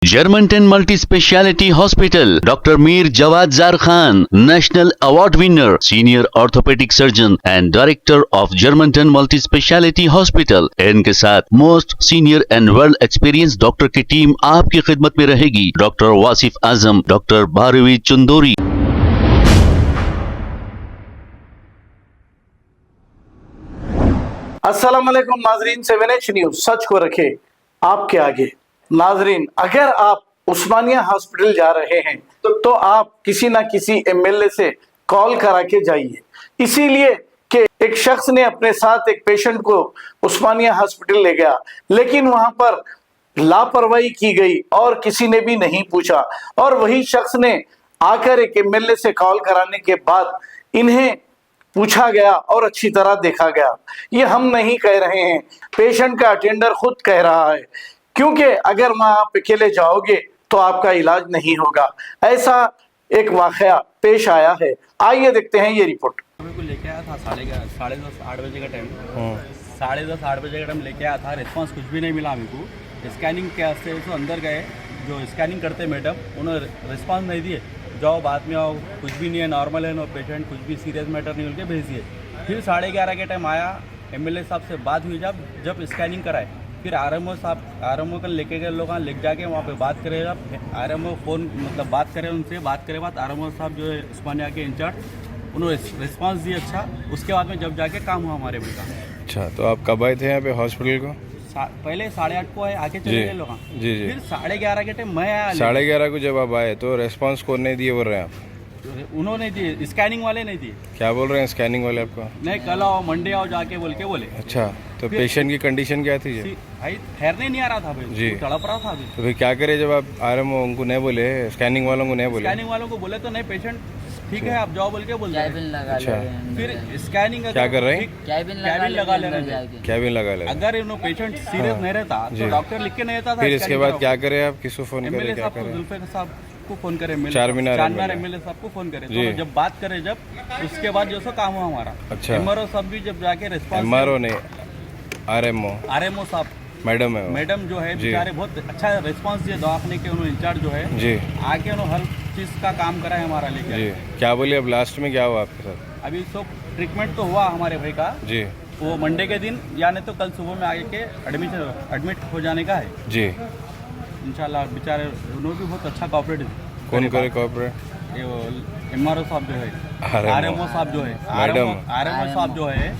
Germantown Multi Speciality Hospital, Dr. Mir Jawad Zar Khan, National Award winner, Senior Orthopedic Surgeon and Director of Germantown Multi Speciality Hospital. इनके साथ most senior and world experience doctor की team आपकी खिदमत में रहेगी। Doctor Wasif Azam, doctor Bharvi Chandori. अस्सलाम वालेकुम नाजरीन, 7H न्यूज सच को रखे आपके आगे। नाजरीन, अगर आप उस्मानिया हॉस्पिटल जा रहे हैं तो आप किसी ना किसी एमएलए से कॉल करा के जाइए, इसीलिए कि एक शख्स ने अपने साथ एक पेशेंट को उस्मानिया हॉस्पिटल ले गया, लेकिन वहां पर लापरवाही की गई और किसी ने भी नहीं पूछा। और वही शख्स ने आकर एक एमएलए से कॉल कराने के बाद इन्हें पूछा गया और अच्छी तरह देखा गया। ये हम नहीं कह रहे हैं, पेशेंट का अटेंडर खुद कह रहा है, क्योंकि अगर वहां आप अकेले जाओगे तो आपका इलाज नहीं होगा। ऐसा एक वाकया पेश आया है, आइए देखते हैं ये रिपोर्ट। मेरे को लेके आया था साढ़े 8 बजे का टाइम, 10:30 8 बजे का टाइम लेके आया था। रिस्पांस कुछ भी नहीं मिला मेरे को। स्कैनिंग के से तो अंदर गए, जो स्कैनिंग करते मैडम उन्होंने रिस्पांस नहीं दिए। जाओ बाद में आओ, कुछ भी नहीं है, नॉर्मल है, नो पेशेंट, कुछ भी सीरियस मैटर नहीं, उनके भेज दिए। फिर 11:30 के टाइम आया, एमएलए साहब से बात हुई जब स्कैनिंग कराए। फिर आरएमओ को लेके गए लोग, लेके जाके वहाँ पे बात करे। जब आरएमओ फ़ोन बात करे उनसे, बात करे बाद आरएमओ साहब जो है उस्मानिया के इंचार्ज, उन्होंने रिस्पांस दिया अच्छा। उसके बाद में जब जाके काम हुआ हमारे बेटा। अच्छा, तो आप कब आए थे यहाँ पे हॉस्पिटल को? पहले 8:30 को आके चले गए लोग। जी जी। फिर 11:30 के टाइम मैं आया। 11:30 को जब आप आए तो रेस्पॉन्स कौन नहीं दिए बोल रहे हैं आप? उन्होंने दिए, स्कैनिंग वाले नहीं दिए। क्या बोल रहे हैं स्कैनिंग वाले आपको? नहीं, कल आओ, मंडे आओ जाके बोले। अच्छा, तो पेशेंट की कंडीशन क्या थी? भाई ठहरने नहीं आ रहा था भाई जी, तड़प रहा था अभी। तो फिर क्या करे जब आप आरएमओ उनको नहीं बोले, स्कैनिंग वालों को नहीं बोले? स्कैनिंग वालों को बोले तो नहीं, पेशेंट ठीक है आप जाओ बोल के बोल। अच्छा, फिर स्कैनिंग क्या कर रहे हैं? कैबिन लगा लेना, कैबिन लगा ले। अगर इन्हों पेशेंट सीरियस नहीं रहता तो डॉक्टर लिख के नहीं रहता था। फिर इसके बाद क्या करे आप? किसको फोन करे? एमएलए क्या साहब को, करे? जुल्फिकार साहब को फोन करे, चारमीनार एमएलए साहब को फोन करे। तो जब बात करे, जब उसके बाद जो सो काम हुआ हमारा। अच्छा, एमआरओ साहब भी जब जाके रिस्पॉन्स, एमआरओ नहीं, आरएमओ साहब, मैडम जो है बेचारे बहुत अच्छा रिस्पांस दिए। दवाखाने के उन्होंने इंचार्ज जो है जी, आके उन्होंने हर चीज़ का काम करा है हमारा लेके जी। क्या बोलिए अब लास्ट में क्या हुआ आपके साथ? अभी सब ट्रीटमेंट तो हुआ हमारे भाई का जी, वो मंडे के दिन या नहीं तो कल सुबह में आके एडमिट हो जाने का है जी। इंशाल्लाह। बेचारे उन्होंने भी बहुत अच्छा कॉपरेट। कौन करे कॉपरेट? एमआरओ साहब जो है, आरएमओ साहब जो है, आरएमओ साहब जो है,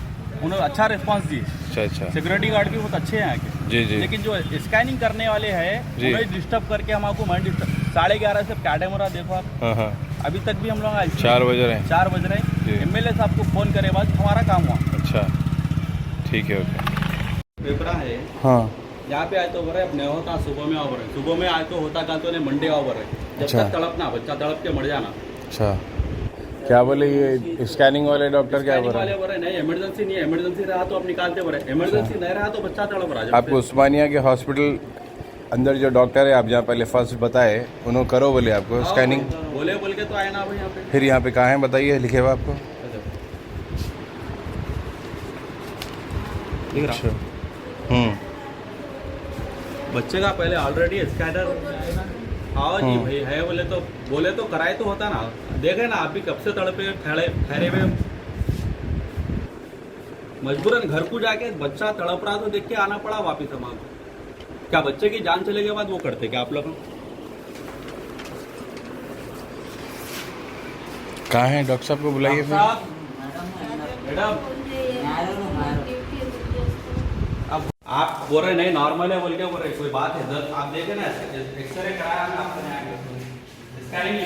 उन्होंने अच्छा रिस्पांस दिए। अच्छा, सिक्योरिटी गार्ड भी बहुत अच्छे हैं यहाँ के जी जी। लेकिन जो स्कैनिंग करने वाले हैं उन्हें डिस्टर्ब करके हमको 11:30 से कैमरा देखो आप। हाँ, अभी तक भी हम लोग 4 बज रहे हैं। 4 बज रहे हैं। एमएलए साहब को फोन करे बाद हमारा काम हुआ। अच्छा, ठीक है, ओके। पेपरा है हाँ, यहाँ पे आए तो बोल रहे अब नहीं होता, सुबह में आओ बोल रहे, सुबह में आए तो होता, कल तो नहीं मंडे आओ बोल रहे। जब तक तड़पना, बच्चा तड़प के मर जाना। अच्छा, क्या बोले ये स्कैनिंग वाले डॉक्टर? क्या बोल रहे? नहीं, इमरजेंसी नहीं है, इमरजेंसी रहा तो आप निकालते बोले, इमरजेंसी नहीं रहा तो बच्चा तड़प रहा। आपको उस्मानिया के हॉस्पिटल अंदर जो डॉक्टर है, आप जहाँ पहले फर्स्ट बताए, उन्होंने करो बोले आपको स्कैनिंग? बोल के तो आए ना भाई यहाँ पे। फिर यहाँ पे कहाँ है बताइए, लिखे हुआ आपको? अच्छा, बच्चे का पहले ऑलरेडी स्कैनर हाँ जी भाई है, बोले तो कराए तो होता ना। देखे ना आप भी कब से तड़पे ठहरे हुए, मजबूरन घर को जाके बच्चा तड़प रहा तो देख के आना पड़ा वापिस हमारे। क्या बच्चे की जान चले के बाद वो करते क्या आप लोग? कहाँ है डॉक्टर साहब को बुलाइए फिर। मैडम अब आप बोल रहे नहीं नॉर्मल है बोल के बोल रहे, कोई बात है दर्द आप देखे ना, एक्सरे कराया हमने आपने, स्कैनिंग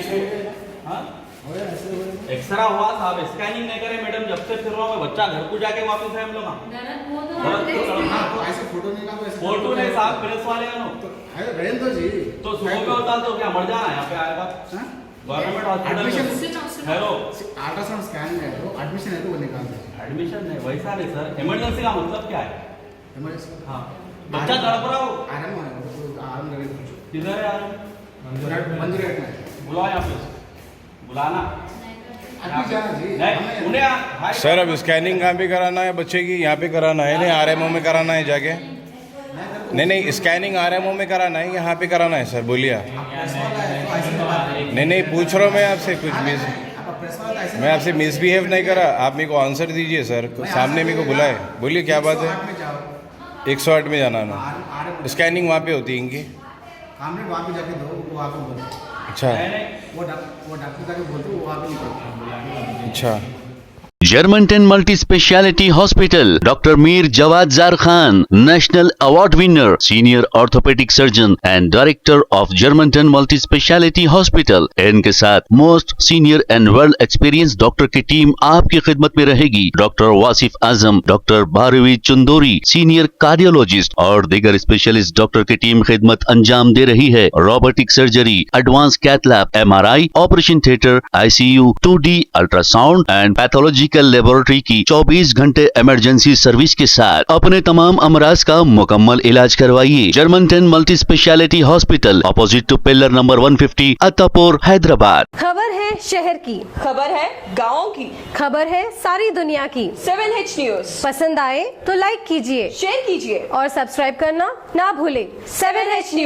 एक्सरा हुआ साहब, स्कैनिंग नहीं करे मैडम, जब से फिर रहा मैं बच्चा घर को जाके वापस है हम लोग। फोटो नहीं साहब, प्रेस वाले तो सुबह में होता तो क्या मर जाना यहाँ पे आएगा government hospital. Hello, ultrasound scan है तो एडमिशन है तो वो निकालते हैं। एडमिशन नहीं, वैसा नहीं सर, इमरजेंसी का मतलब क्या है? हाँ, बच्चा तड़प रहा हो, किधर है मंदिर बुलाओ यहाँ पे, बुलाना सर। अब स्कैनिंग कहाँ पे कराना है बच्चे की? यहाँ पे कराना है, नहीं आरएमओ में कराना है जाके? नहीं नहीं, स्कैनिंग आरएमओ में कराना है, यहाँ पे कराना है सर, बोलिए आप। नहीं पूछ रहा हूँ मैं आपसे, कुछ मैं आपसे मिसबिहेव नहीं करा, आप मेरे को आंसर दीजिए सर, सामने मेरे को बुलाए, बोलिए क्या बात है। 108 में जाना ना, स्कैनिंग वहाँ पे होती है इनकी। काम नहीं, वहाँ पे जाके दो, वो आपको बोलो। अच्छा वो डॉक्टर जाके बोलते वो वहाँ पे निकलते। अच्छा। Germantown Multi Speciality Hospital, Dr. Mir Jawad Zar Khan, National Award winner, Senior Orthopedic Surgeon and Director of Germantown Multi Speciality Hospital. इनके साथ most senior and world experience doctor की टीम आपकी खिदमत में रहेगी। Doctor Wasif Azam, doctor Bharvi Chandori, senior cardiologist और दीगर specialist doctor की टीम खिदमत अंजाम दे रही है। Robotic surgery, advance cath lab, MRI, operation theatre, ICU, 2D ultrasound and pathological laboratory की 24 घंटे इमरजेंसी सर्विस के साथ अपने तमाम अमराज का मुकम्मल इलाज करवाइए। Germanten multi speciality hospital, opposite to pillar number 150, Attapur, Hyderabad. खबर है शहर की, खबर है गाँव की, खबर है सारी दुनिया की। 7H न्यूज पसंद आए तो लाइक कीजिए, शेयर कीजिए और सब्सक्राइब करना ना भूले। 7H news.